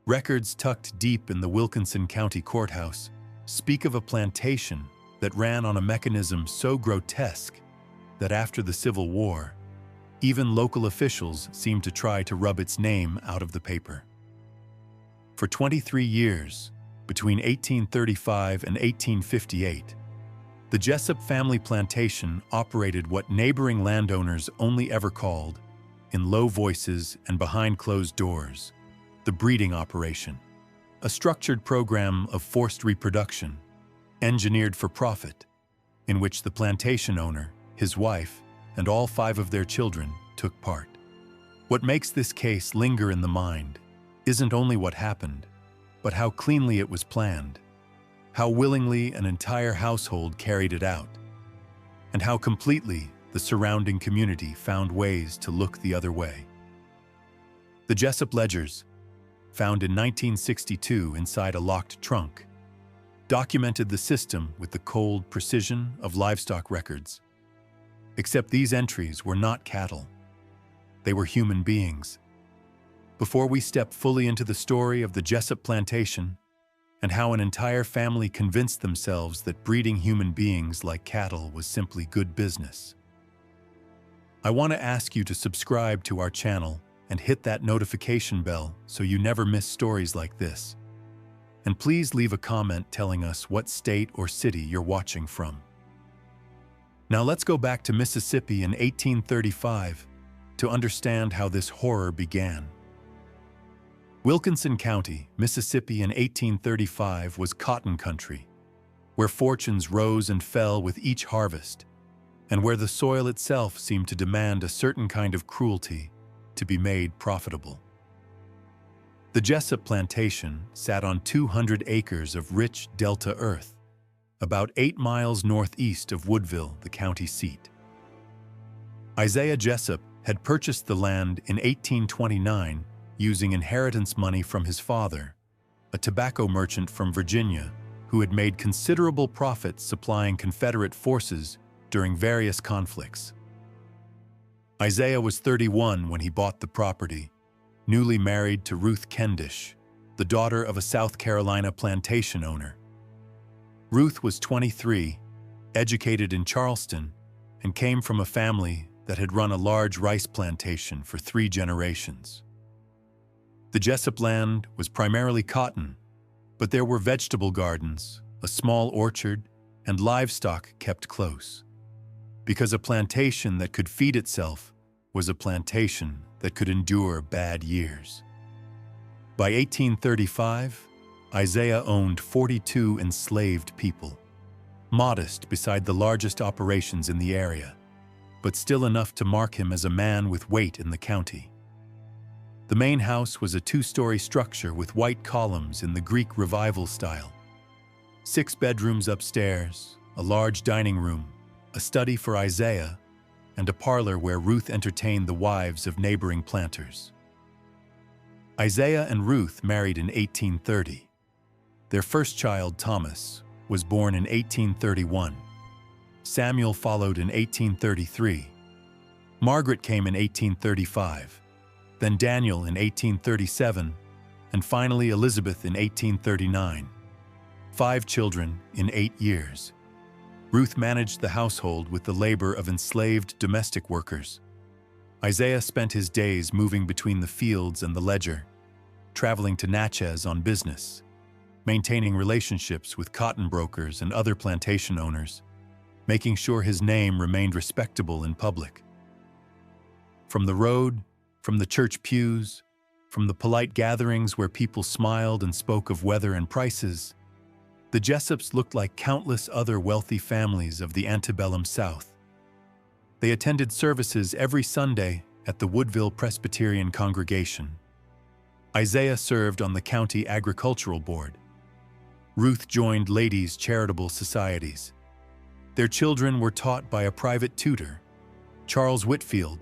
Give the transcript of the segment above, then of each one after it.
Records tucked deep in the Wilkinson County Courthouse speak of a plantation that ran on a mechanism so grotesque that after the Civil War, even local officials seemed to try to rub its name out of the paper. For 23 years, between 1835 and 1858, the Jessup family plantation operated what neighboring landowners only ever called, in low voices and behind closed doors, the breeding operation, a structured program of forced reproduction, engineered for profit, in which the plantation owner, his wife, and all 5 of their children took part. What makes this case linger in the mind isn't only what happened, but how cleanly it was planned, how willingly an entire household carried it out, and how completely the surrounding community found ways to look the other way. The Jessup ledgers, found in 1962 inside a locked trunk, documented the system with the cold precision of livestock records. Except these entries were not cattle. They were human beings. Before we step fully into the story of the Jessup plantation and how an entire family convinced themselves that breeding human beings like cattle was simply good business, I want to ask you to subscribe to our channel and hit that notification bell so you never miss stories like this. And please leave a comment telling us what state or city you're watching from. Now let's go back to Mississippi in 1835 to understand how this horror began. Wilkinson County, Mississippi in 1835 was cotton country, where fortunes rose and fell with each harvest, and where the soil itself seemed to demand a certain kind of cruelty to be made profitable. The Jessup plantation sat on 200 acres of rich delta earth, about 8 miles northeast of Woodville, the county seat. Isaiah Jessup had purchased the land in 1829 using inheritance money from his father, a tobacco merchant from Virginia who had made considerable profits supplying Confederate forces during various conflicts. Isaiah was 31 when he bought the property, newly married to Ruth Kendish, the daughter of a South Carolina plantation owner. Ruth was 23, educated in Charleston, and came from a family that had run a large rice plantation for 3 generations. The Jessup land was primarily cotton, but there were vegetable gardens, a small orchard, and livestock kept close. Because a plantation that could feed itself was a plantation that could endure bad years. By 1835, Isaiah owned 42 enslaved people, modest beside the largest operations in the area, but still enough to mark him as a man with weight in the county. The main house was a 2-story structure with white columns in the Greek Revival style. 6 bedrooms upstairs, a large dining room, a study for Isaiah, and a parlor where Ruth entertained the wives of neighboring planters. Isaiah and Ruth married in 1830. Their first child, Thomas, was born in 1831. Samuel followed in 1833. Margaret came in 1835, then Daniel in 1837, and finally Elizabeth in 1839. 5 children in 8 years. Ruth managed the household with the labor of enslaved domestic workers. Isaiah spent his days moving between the fields and the ledger, traveling to Natchez on business, maintaining relationships with cotton brokers and other plantation owners, making sure his name remained respectable in public. From the road, from the church pews, from the polite gatherings where people smiled and spoke of weather and prices, the Jessups looked like countless other wealthy families of the antebellum South. They attended services every Sunday at the Woodville Presbyterian congregation. Isaiah served on the county agricultural board. Ruth joined ladies' charitable societies. Their children were taught by a private tutor, Charles Whitfield,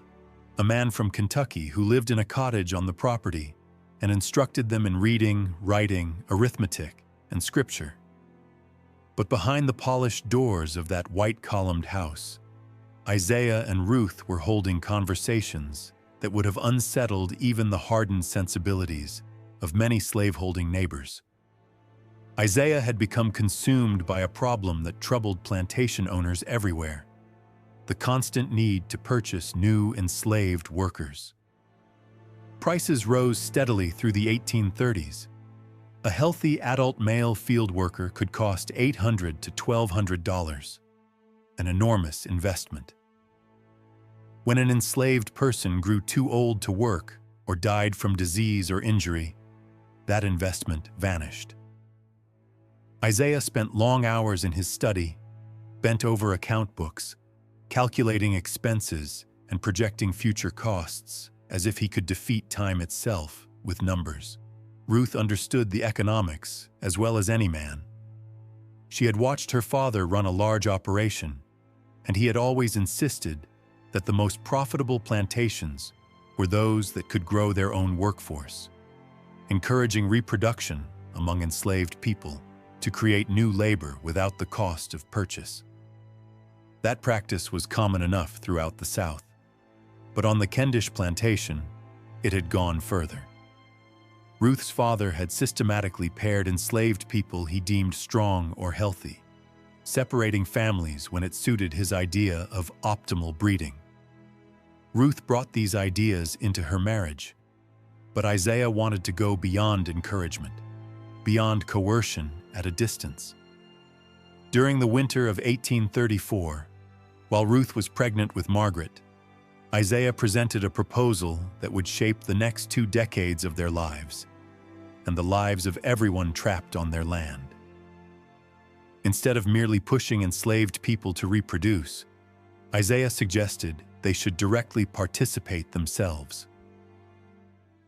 a man from Kentucky who lived in a cottage on the property and instructed them in reading, writing, arithmetic, and scripture. But behind the polished doors of that white-columned house, Isaiah and Ruth were holding conversations that would have unsettled even the hardened sensibilities of many slaveholding neighbors. Isaiah had become consumed by a problem that troubled plantation owners everywhere: the constant need to purchase new enslaved workers. Prices rose steadily through the 1830s. A healthy adult male field worker could cost $800 to $1,200, an enormous investment. When an enslaved person grew too old to work or died from disease or injury, that investment vanished. Isaiah spent long hours in his study, bent over account books, calculating expenses and projecting future costs, as if he could defeat time itself with numbers. Ruth understood the economics as well as any man. She had watched her father run a large operation, and he had always insisted that the most profitable plantations were those that could grow their own workforce, encouraging reproduction among enslaved people to create new labor without the cost of purchase. That practice was common enough throughout the South, but on the Kendish plantation, it had gone further. Ruth's father had systematically paired enslaved people he deemed strong or healthy, separating families when it suited his idea of optimal breeding. Ruth brought these ideas into her marriage, but Isaiah wanted to go beyond encouragement, beyond coercion at a distance. During the winter of 1834, while Ruth was pregnant with Margaret, Isaiah presented a proposal that would shape the next 2 decades of their lives, and the lives of everyone trapped on their land. Instead of merely pushing enslaved people to reproduce, Isaiah suggested they should directly participate themselves.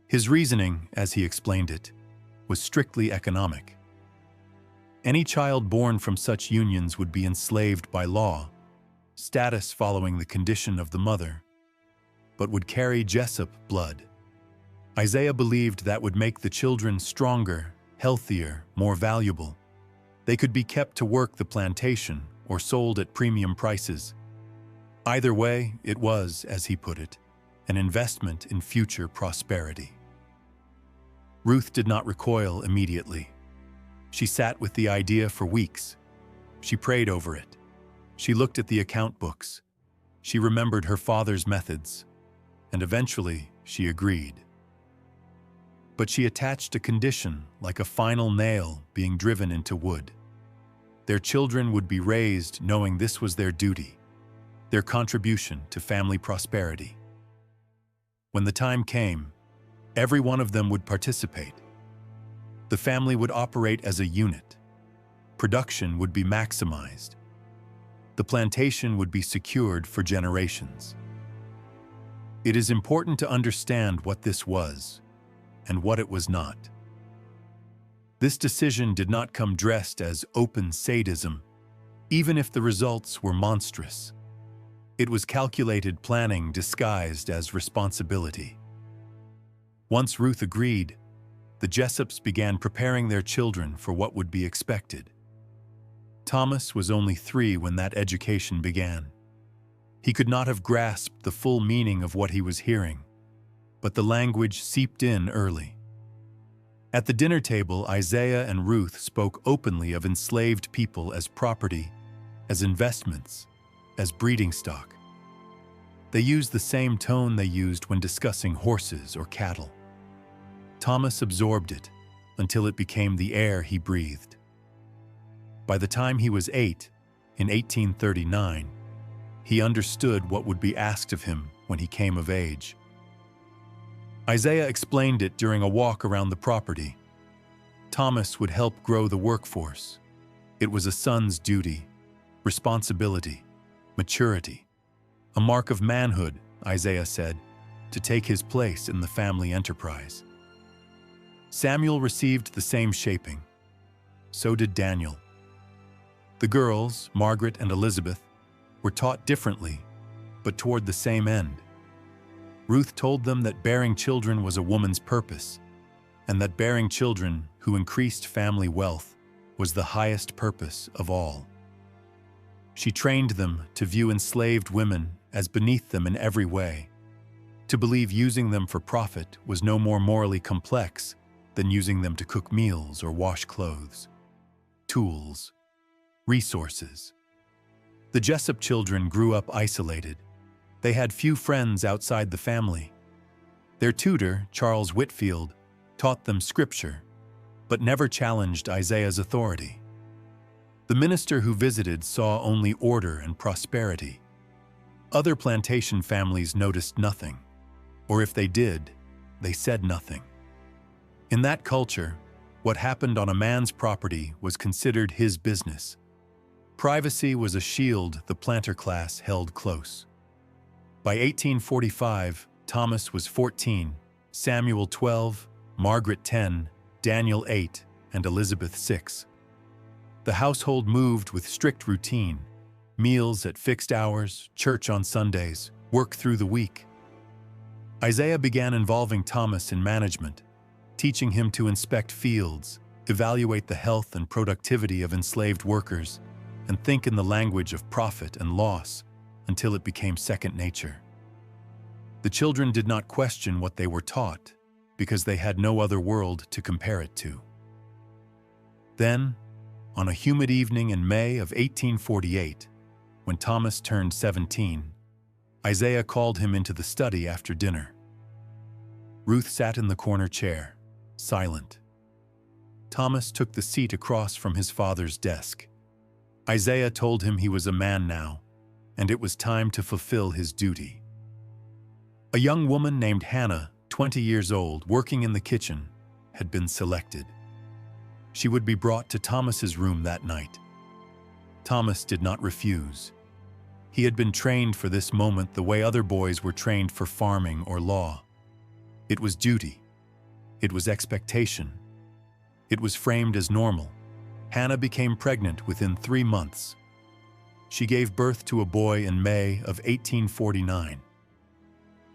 His reasoning, as he explained it, was strictly economic. Any child born from such unions would be enslaved by law, status following the condition of the mother, but would carry Jessup blood. Isaiah believed that would make the children stronger, healthier, more valuable. They could be kept to work the plantation or sold at premium prices. Either way, it was, as he put it, an investment in future prosperity. Ruth did not recoil immediately. She sat with the idea for weeks. She prayed over it. She looked at the account books. She remembered her father's methods, and eventually she agreed. But she attached a condition, like a final nail being driven into wood. Their children would be raised knowing this was their duty, their contribution to family prosperity. When the time came, every one of them would participate. The family would operate as a unit. Production would be maximized. The plantation would be secured for generations. It is important to understand what this was and what it was not. This decision did not come dressed as open sadism, even if the results were monstrous. It was calculated planning disguised as responsibility. Once Ruth agreed, the Jessups began preparing their children for what would be expected. Thomas was only 3 when that education began. He could not have grasped the full meaning of what he was hearing, but the language seeped in early. At the dinner table, Isaiah and Ruth spoke openly of enslaved people as property, as investments, as breeding stock. They used the same tone they used when discussing horses or cattle. Thomas absorbed it until it became the air he breathed. By the time he was 8, in 1839, he understood what would be asked of him when he came of age. Isaiah explained it during a walk around the property. Thomas would help grow the workforce. It was a son's duty, responsibility, maturity, a mark of manhood, Isaiah said, to take his place in the family enterprise. Samuel received the same shaping. So did Daniel. The girls, Margaret and Elizabeth, were taught differently, but toward the same end. Ruth told them that bearing children was a woman's purpose, and that bearing children who increased family wealth was the highest purpose of all. She trained them to view enslaved women as beneath them in every way, to believe using them for profit was no more morally complex than using them to cook meals or wash clothes. Tools, resources. The Jessup children grew up isolated. They had few friends outside the family. Their tutor, Charles Whitfield, taught them scripture, but never challenged Isaiah's authority. The minister who visited saw only order and prosperity. Other plantation families noticed nothing, or if they did, they said nothing. In that culture, what happened on a man's property was considered his business. Privacy was a shield the planter class held close. By 1845, Thomas was 14, Samuel 12, Margaret 10, Daniel 8, and Elizabeth 6. The household moved with strict routine, meals at fixed hours, church on Sundays, work through the week. Isaiah began involving Thomas in management, teaching him to inspect fields, evaluate the health and productivity of enslaved workers, and think in the language of profit and loss until it became second nature. The children did not question what they were taught because they had no other world to compare it to. Then, on a humid evening in May of 1848, when Thomas turned 17, Isaiah called him into the study after dinner. Ruth sat in the corner chair, silent. Thomas took the seat across from his father's desk. Isaiah told him he was a man now, and it was time to fulfill his duty. A young woman named Hannah, 20 years old, working in the kitchen, had been selected. She would be brought to Thomas's room that night. Thomas did not refuse. He had been trained for this moment the way other boys were trained for farming or law. It was duty. It was expectation. It was framed as normal. Hannah became pregnant within 3 months. She gave birth to a boy in May of 1849.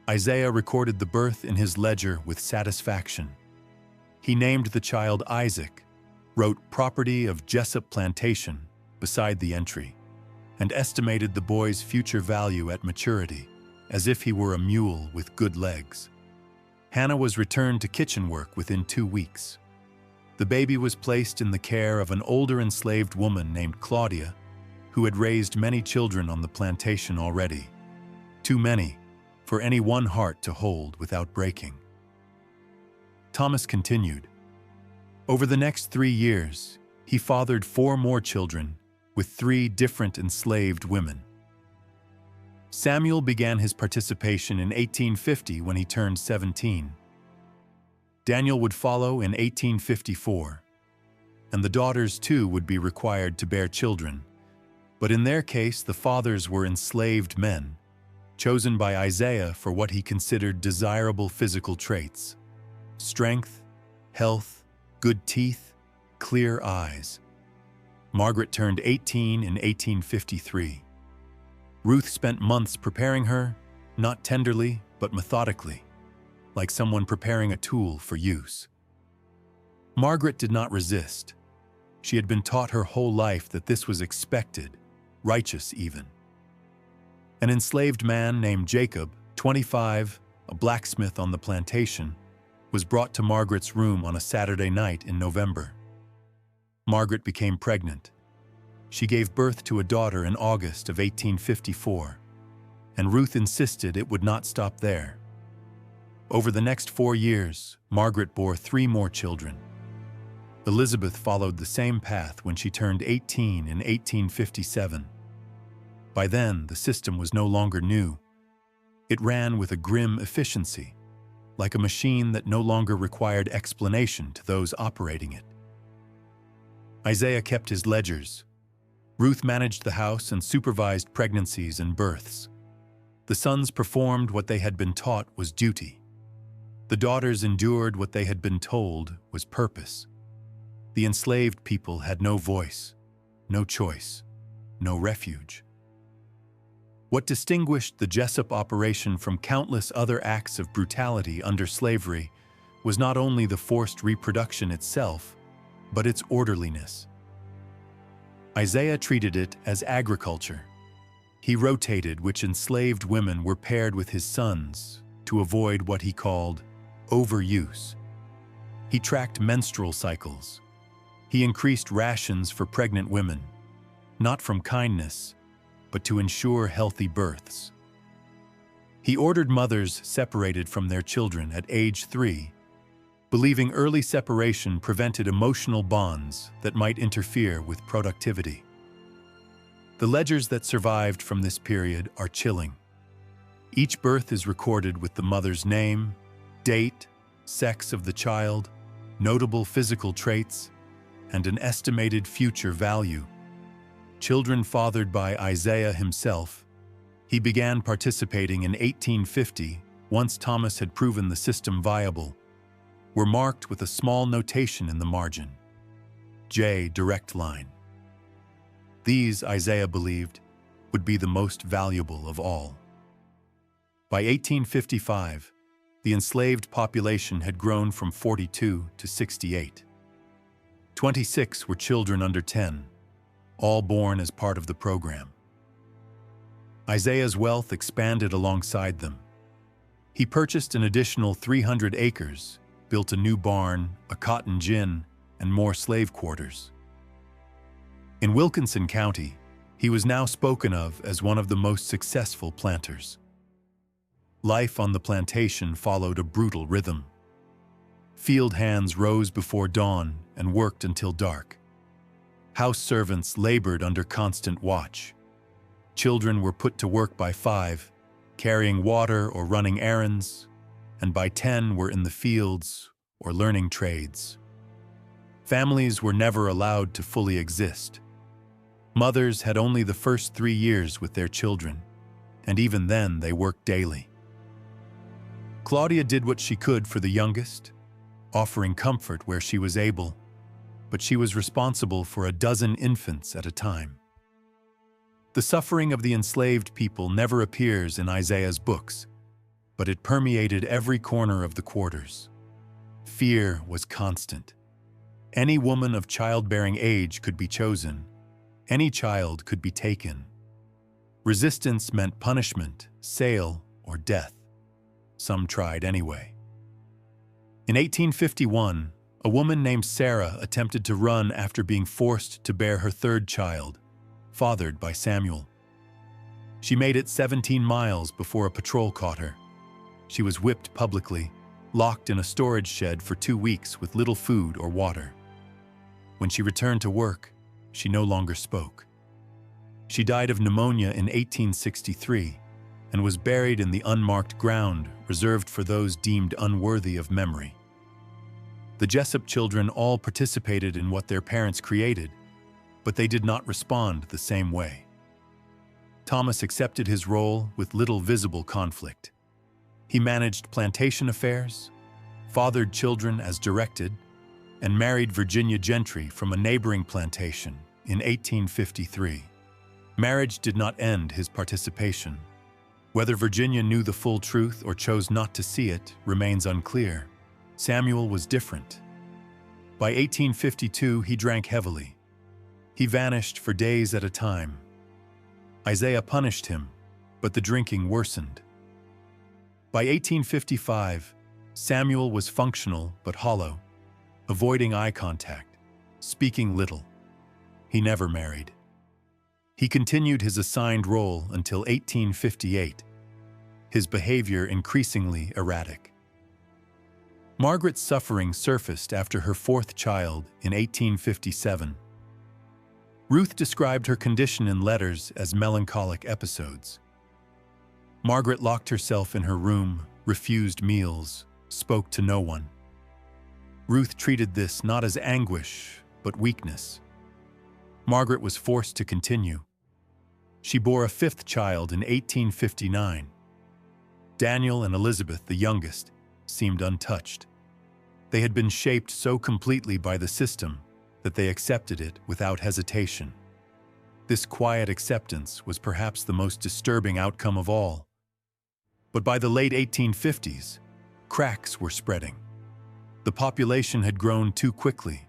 Isaiah recorded the birth in his ledger with satisfaction. He named the child Isaac, wrote "property of Jessup Plantation" beside the entry, and estimated the boy's future value at maturity, as if he were a mule with good legs. Hannah was returned to kitchen work within 2 weeks. The baby was placed in the care of an older enslaved woman named Claudia, who had raised many children on the plantation already. Too many for any one heart to hold without breaking. Thomas continued. Over the next 3 years, he fathered 4 more children with 3 different enslaved women. Samuel began his participation in 1850 when he turned 17. Daniel would follow in 1854, and the daughters too would be required to bear children, but in their case the fathers were enslaved men, chosen by Isaiah for what he considered desirable physical traits: strength, health, good teeth, clear eyes. Margaret turned 18 in 1853. Ruth spent months preparing her, not tenderly, but methodically, like someone preparing a tool for use. Margaret did not resist. She had been taught her whole life that this was expected, righteous even. An enslaved man named Jacob, 25, a blacksmith on the plantation, was brought to Margaret's room on a Saturday night in November. Margaret became pregnant. She gave birth to a daughter in August of 1854, and Ruth insisted it would not stop there. Over the next 4 years, Margaret bore 3 more children. Elizabeth followed the same path when she turned 18 in 1857. By then, the system was no longer new. It ran with a grim efficiency, like a machine that no longer required explanation to those operating it. Isaiah kept his ledgers. Ruth managed the house and supervised pregnancies and births. The sons performed what they had been taught was duty. The daughters endured what they had been told was purpose. The enslaved people had no voice, no choice, no refuge. What distinguished the Jessup operation from countless other acts of brutality under slavery was not only the forced reproduction itself, but its orderliness. Isaiah treated it as agriculture. He rotated which enslaved women were paired with his sons to avoid what he called overuse. He tracked menstrual cycles. He increased rations for pregnant women, not from kindness, but to ensure healthy births. He ordered mothers separated from their children at age 3, believing early separation prevented emotional bonds that might interfere with productivity. The ledgers that survived from this period are chilling. Each birth is recorded with the mother's name, date, sex of the child, notable physical traits, and an estimated future value. Children fathered by Isaiah himself, he began participating in 1850, once Thomas had proven the system viable, were marked with a small notation in the margin. J. Direct line. These, Isaiah believed, would be the most valuable of all. By 1855, the enslaved population had grown from 42 to 68. 26 were children under 10, all born as part of the program. Isaiah's wealth expanded alongside them. He purchased an additional 300 acres, built a new barn, a cotton gin, and more slave quarters. In Wilkinson County, he was now spoken of as one of the most successful planters. Life on the plantation followed a brutal rhythm. Field hands rose before dawn and worked until dark. House servants labored under constant watch. Children were put to work by 5, carrying water or running errands, and by 10 were in the fields or learning trades. Families were never allowed to fully exist. Mothers had only the first 3 years with their children, and even then they worked daily. Claudia did what she could for the youngest, offering comfort where she was able, but she was responsible for a dozen infants at a time. The suffering of the enslaved people never appears in Isaiah's books, but it permeated every corner of the quarters. Fear was constant. Any woman of childbearing age could be chosen. Any child could be taken. Resistance meant punishment, sale, or death. Some tried anyway. In 1851, a woman named Sarah attempted to run after being forced to bear her 3rd child, fathered by Samuel. She made it 17 miles before a patrol caught her. She was whipped publicly, locked in a storage shed for 2 weeks with little food or water. When she returned to work, she no longer spoke. She died of pneumonia in 1863 and was buried in the unmarked ground reserved for those deemed unworthy of memory. The Jessup children all participated in what their parents created, but they did not respond the same way. Thomas accepted his role with little visible conflict. He managed plantation affairs, fathered children as directed, and married Virginia Gentry from a neighboring plantation in 1853. Marriage did not end his participation. Whether Virginia knew the full truth or chose not to see it remains unclear. Samuel was different. By 1852, he drank heavily. He vanished for days at a time. Isaiah punished him, but the drinking worsened. By 1855, Samuel was functional but hollow, avoiding eye contact, speaking little. He never married. He continued his assigned role until 1858, his behavior increasingly erratic. Margaret's suffering surfaced after her 4th child in 1857. Ruth described her condition in letters as melancholic episodes. Margaret locked herself in her room, refused meals, spoke to no one. Ruth treated this not as anguish, but weakness. Margaret was forced to continue. She bore a 5th child in 1859. Daniel and Elizabeth, the youngest, seemed untouched. They had been shaped so completely by the system that they accepted it without hesitation. This quiet acceptance was perhaps the most disturbing outcome of all. But by the late 1850s, cracks were spreading. The population had grown too quickly.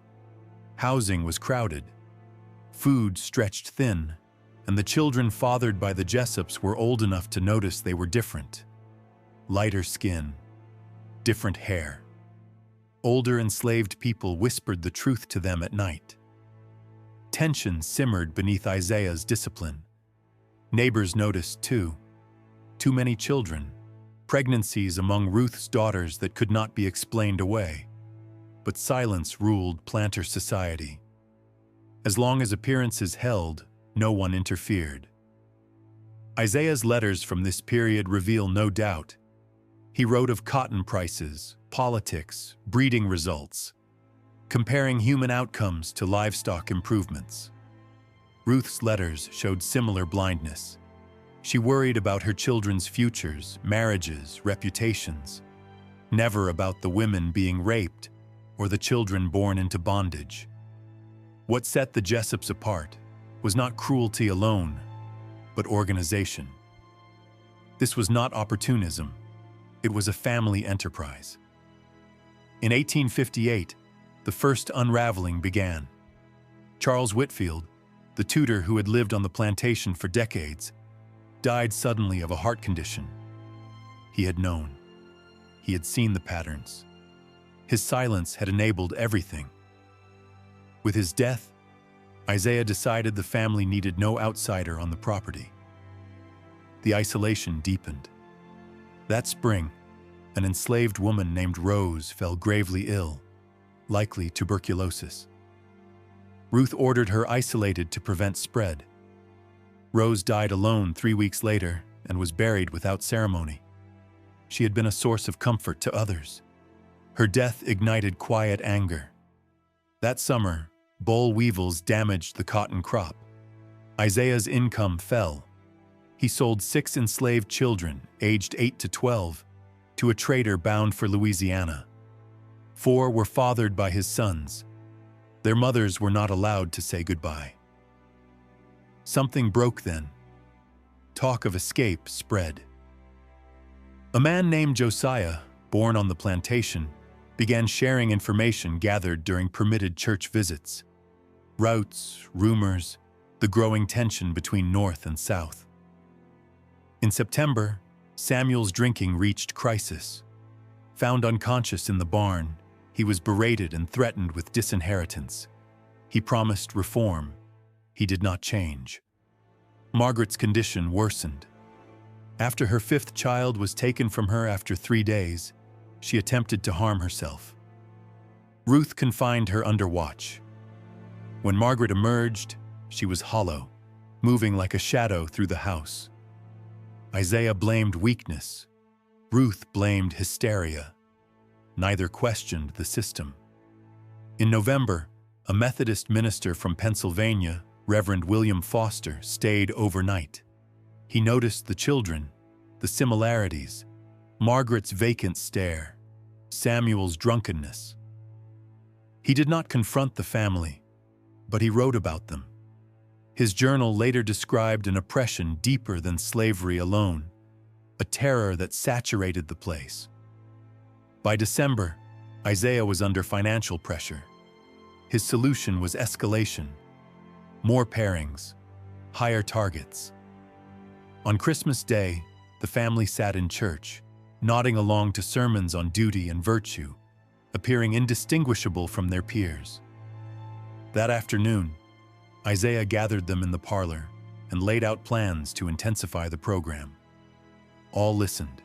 Housing was crowded. Food stretched thin, and the children fathered by the Jessups were old enough to notice they were different. Lighter skin, different hair. Older enslaved people whispered the truth to them at night. Tension simmered beneath Isaiah's discipline. Neighbors noticed, too. Too many children, pregnancies among Ruth's daughters that could not be explained away. But silence ruled planter society. As long as appearances held, no one interfered. Isaiah's letters from this period reveal no doubt. He wrote of cotton prices, politics, breeding results, comparing human outcomes to livestock improvements. Ruth's letters showed similar blindness. She worried about her children's futures, marriages, reputations, never about the women being raped or the children born into bondage. What set the Jessops apart was not cruelty alone, but organization. This was not opportunism. It was a family enterprise. In 1858, the first unraveling began. Charles Whitfield, the tutor who had lived on the plantation for decades, died suddenly of a heart condition. He had known. He had seen the patterns. His silence had enabled everything. With his death, Isaiah decided the family needed no outsider on the property. The isolation deepened. That spring, an enslaved woman named Rose fell gravely ill, likely tuberculosis. Ruth ordered her isolated to prevent spread. Rose died alone 3 weeks later and was buried without ceremony. She had been a source of comfort to others. Her death ignited quiet anger. That summer, boll weevils damaged the cotton crop. Isaiah's income fell. He sold 6 enslaved children, aged 8 to 12, to a trader bound for Louisiana. 4 were fathered by his sons. Their mothers were not allowed to say goodbye. Something broke then. Talk of escape spread. A man named Josiah, born on the plantation, began sharing information gathered during permitted church visits. Routes, rumors, the growing tension between North and South. In September, Samuel's drinking reached crisis. Found unconscious in the barn, he was berated and threatened with disinheritance. He promised reform. He did not change. Margaret's condition worsened. After her 5th child was taken from her after 3 days, she attempted to harm herself. Ruth confined her under watch. When Margaret emerged, she was hollow, moving like a shadow through the house. Isaiah blamed weakness. Ruth blamed hysteria. Neither questioned the system. In November, a Methodist minister from Pennsylvania, Reverend William Foster, stayed overnight. He noticed the children, the similarities, Margaret's vacant stare, Samuel's drunkenness. He did not confront the family, but he wrote about them. His journal later described an oppression deeper than slavery alone, a terror that saturated the place. By December, Isaiah was under financial pressure. His solution was escalation. More pairings, higher targets. On Christmas Day, the family sat in church, nodding along to sermons on duty and virtue, appearing indistinguishable from their peers. That afternoon, Isaiah gathered them in the parlor and laid out plans to intensify the program. All listened.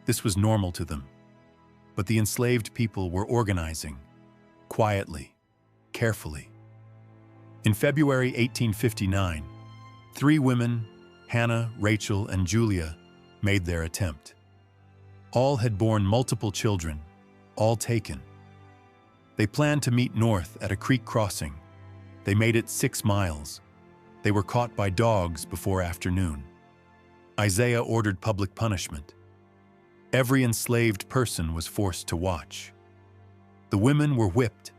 This was normal to them. But the enslaved people were organizing, quietly, carefully. In February 1859, 3 women, Hannah, Rachel, and Julia, made their attempt. All had borne multiple children, all taken. They planned to meet north at a creek crossing. They made it 6 miles. They were caught by dogs before afternoon. Isaiah ordered public punishment. Every enslaved person was forced to watch. The women were whipped,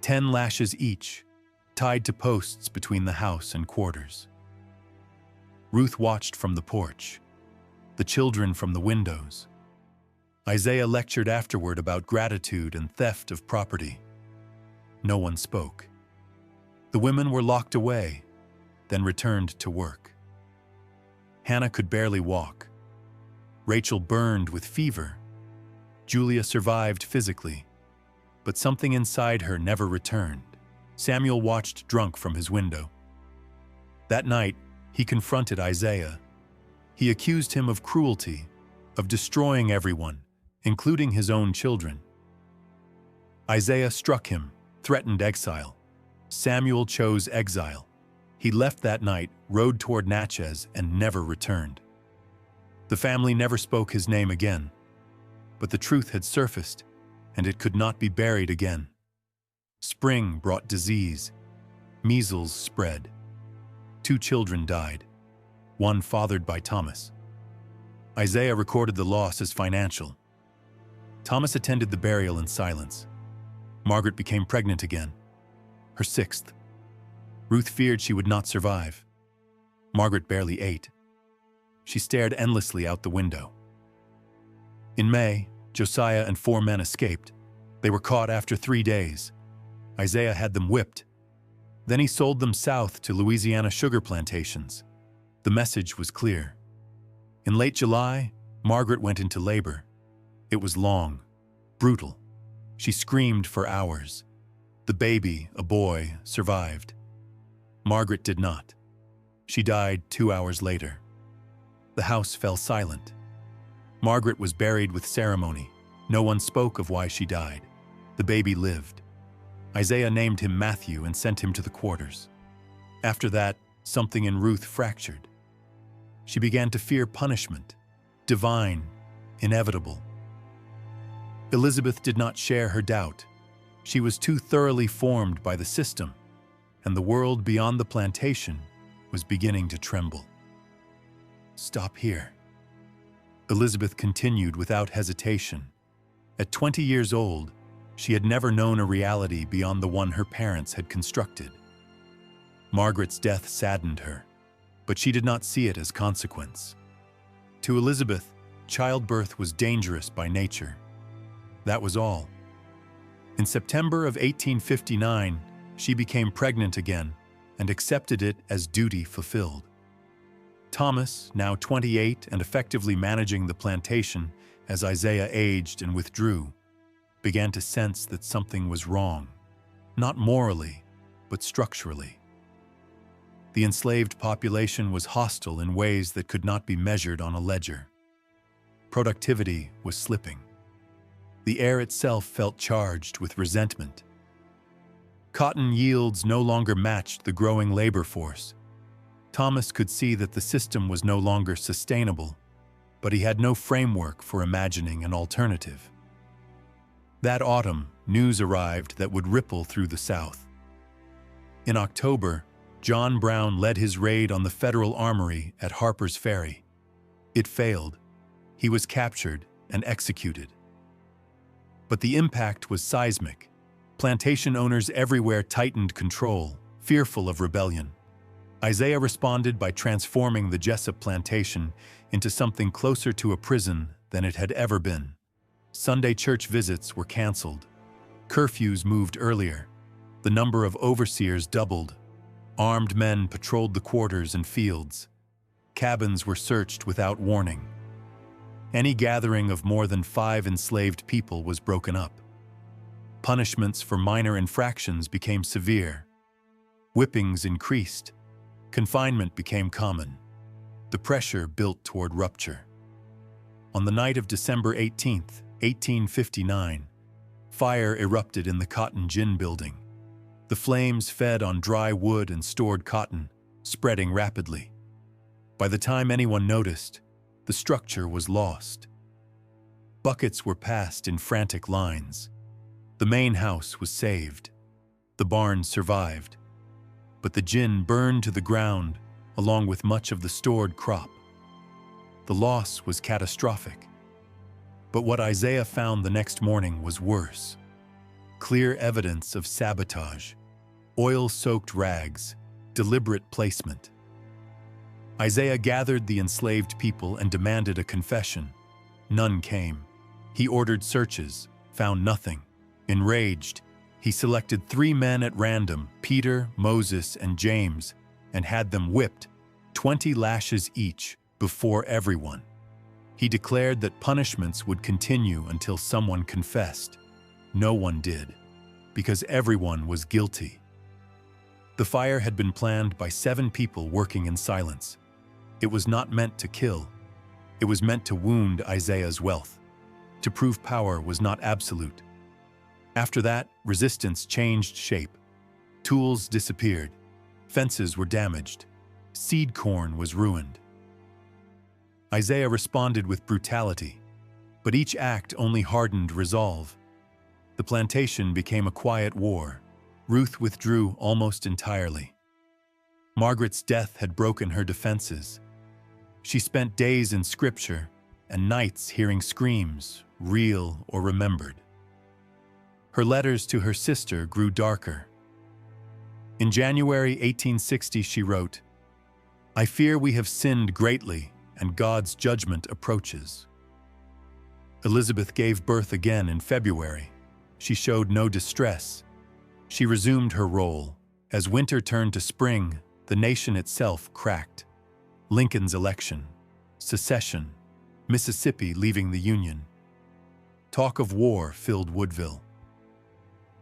10 lashes each, tied to posts between the house and quarters. Ruth watched from the porch, the children from the windows. Isaiah lectured afterward about gratitude and theft of property. No one spoke. The women were locked away, then returned to work. Hannah could barely walk. Rachel burned with fever. Julia survived physically. but something inside her never returned. Samuel watched drunk from his window. That night, he confronted Isaiah. He accused him of cruelty, of destroying everyone, including his own children. Isaiah struck him, threatened exile. Samuel chose exile. He left that night, rode toward Natchez, and never returned. The family never spoke his name again, but the truth had surfaced, and it could not be buried again. Spring brought disease. Measles spread. 2 children died, one fathered by Thomas. Isaiah recorded the loss as financial. Thomas attended the burial in silence. Margaret became pregnant again, her 6th. Ruth feared she would not survive. Margaret barely ate. She stared endlessly out the window. In May, Josiah and 4 men escaped. They were caught after 3 days. Isaiah had them whipped. Then he sold them south to Louisiana sugar plantations. The message was clear. In late July, Margaret went into labor. It was long, brutal. She screamed for hours. The baby, a boy, survived. Margaret did not. She died 2 hours later. The house fell silent. Margaret was buried with ceremony. No one spoke of why she died. The baby lived. Isaiah named him Matthew and sent him to the quarters. After that, something in Ruth fractured. She began to fear punishment, divine, inevitable. Elizabeth did not share her doubt. She was too thoroughly formed by the system, and the world beyond the plantation was beginning to tremble. Stop here. Elizabeth continued without hesitation. At 20 years old, she had never known a reality beyond the one her parents had constructed. Margaret's death saddened her, but she did not see it as consequence. To Elizabeth, childbirth was dangerous by nature. That was all. In September of 1859, she became pregnant again and accepted it as duty fulfilled. Thomas, now 28 and effectively managing the plantation as Isaiah aged and withdrew, began to sense that something was wrong, not morally, but structurally. The enslaved population was hostile in ways that could not be measured on a ledger. Productivity was slipping. The air itself felt charged with resentment. Cotton yields no longer matched the growing labor force. Thomas could see that the system was no longer sustainable, but he had no framework for imagining an alternative. That autumn, news arrived that would ripple through the South. In October, John Brown led his raid on the federal armory at Harper's Ferry. It failed. He was captured and executed. But the impact was seismic. Plantation owners everywhere tightened control, fearful of rebellion. Isaiah responded by transforming the Jessup plantation into something closer to a prison than it had ever been. Sunday church visits were canceled. Curfews moved earlier. The number of overseers doubled. Armed men patrolled the quarters and fields. Cabins were searched without warning. Any gathering of more than 5 enslaved people was broken up. Punishments for minor infractions became severe. Whippings increased. Confinement became common. The pressure built toward rupture. On the night of December 18th, 1859, fire erupted in the Cotton Gin building. The flames fed on dry wood and stored cotton, spreading rapidly. By the time anyone noticed, the structure was lost. Buckets were passed in frantic lines. The main house was saved. The barn survived. But the gin burned to the ground along with much of the stored crop. The loss was catastrophic. But what Isaiah found the next morning was worse. Clear evidence of sabotage, oil-soaked rags, deliberate placement. Isaiah gathered the enslaved people and demanded a confession. None came. He ordered searches, found nothing. Enraged, he selected 3 men at random, Peter, Moses, and James, and had them whipped, 20 lashes each, before everyone. He declared that punishments would continue until someone confessed. No one did, because everyone was guilty. The fire had been planned by 7 people working in silence. It was not meant to kill. It was meant to wound Isaiah's wealth, to prove power was not absolute. After that, resistance changed shape. Tools disappeared. Fences were damaged. Seed corn was ruined. Isaiah responded with brutality, but each act only hardened resolve. The plantation became a quiet war. Ruth withdrew almost entirely. Margaret's death had broken her defenses. She spent days in scripture and nights hearing screams, real or remembered. Her letters to her sister grew darker. In January 1860, she wrote, "I fear we have sinned greatly, and God's judgment approaches." Elizabeth gave birth again in February. She showed no distress. She resumed her role. As winter turned to spring, the nation itself cracked. Lincoln's election, secession, Mississippi leaving the Union. Talk of war filled Woodville.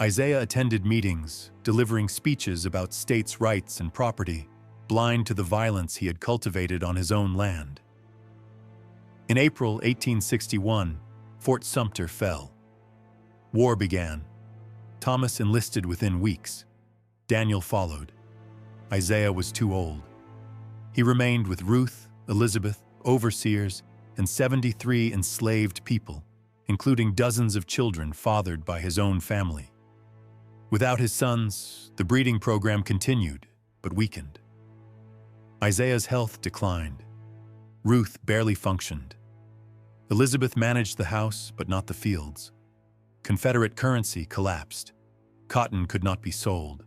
Isaiah attended meetings, delivering speeches about states' rights and property, blind to the violence he had cultivated on his own land. In April 1861, Fort Sumter fell. War began. Thomas enlisted within weeks. Daniel followed. Isaiah was too old. He remained with Ruth, Elizabeth, overseers, and 73 enslaved people, including dozens of children fathered by his own family. Without his sons, the breeding program continued, but weakened. Isaiah's health declined. Ruth barely functioned. Elizabeth managed the house, but not the fields. Confederate currency collapsed. Cotton could not be sold.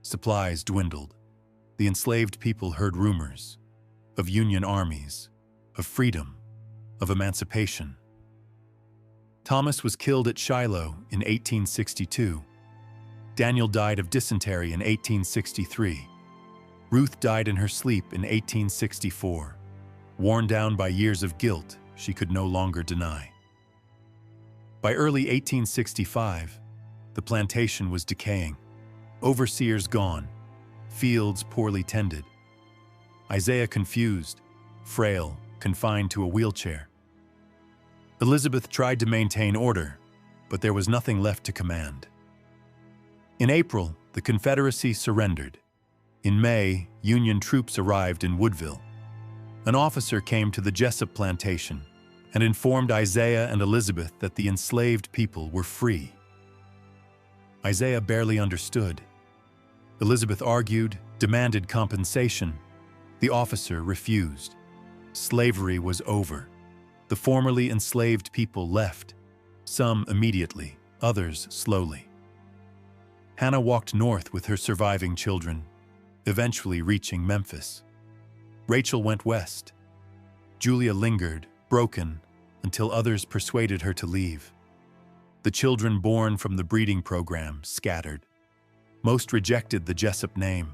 Supplies dwindled. The enslaved people heard rumors of Union armies, of freedom, of emancipation. Thomas was killed at Shiloh in 1862. Daniel died of dysentery in 1863. Ruth died in her sleep in 1864. Worn down by years of guilt she could no longer deny. By early 1865, the plantation was decaying. Overseers gone, fields poorly tended. Isaiah confused, frail, confined to a wheelchair. Elizabeth tried to maintain order, but there was nothing left to command. In April, the Confederacy surrendered. In May, Union troops arrived in Woodville. An officer came to the Jessup plantation and informed Isaiah and Elizabeth that the enslaved people were free. Isaiah barely understood. Elizabeth argued, demanded compensation. The officer refused. Slavery was over. The formerly enslaved people left, some immediately, others slowly. Hannah walked north with her surviving children, eventually reaching Memphis. Rachel went west. Julia lingered, broken, until others persuaded her to leave. The children born from the breeding program scattered. Most rejected the Jessup name.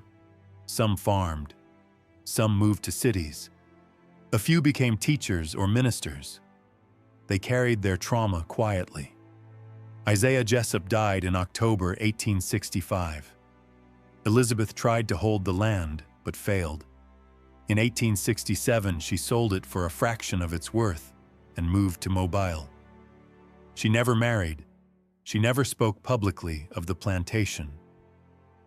Some farmed. Some moved to cities. A few became teachers or ministers. They carried their trauma quietly. Isaiah Jessup died in October 1865. Elizabeth tried to hold the land, but failed. In 1867, she sold it for a fraction of its worth and moved to Mobile. She never married. She never spoke publicly of the plantation.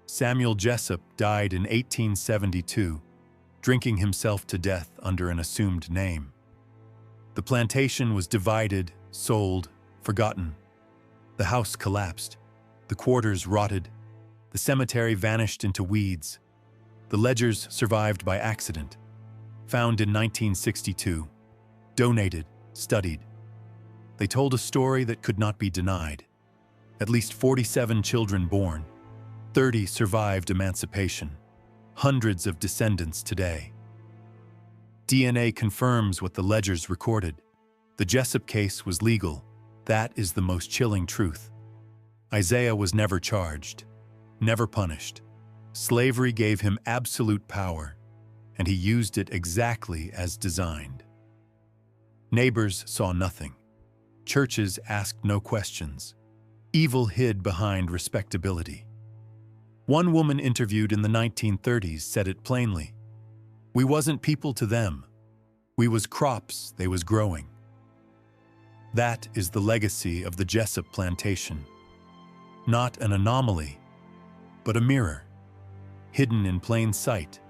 Samuel Jessup died in 1872, drinking himself to death under an assumed name. The plantation was divided, sold, forgotten. The house collapsed. The quarters rotted. The cemetery vanished into weeds. The ledgers survived by accident. Found in 1962. Donated, studied. They told a story that could not be denied. At least 47 children born. 30 survived emancipation. Hundreds of descendants today. DNA confirms what the ledgers recorded. The Jessup case was legal. That is the most chilling truth. Isaiah was never charged, never punished. Slavery gave him absolute power, and he used it exactly as designed. Neighbors saw nothing. Churches asked no questions. Evil hid behind respectability. One woman interviewed in the 1930s said it plainly. We wasn't people to them. We was crops they was growing. That is the legacy of the Jessup plantation. Not an anomaly, but a mirror, hidden in plain sight,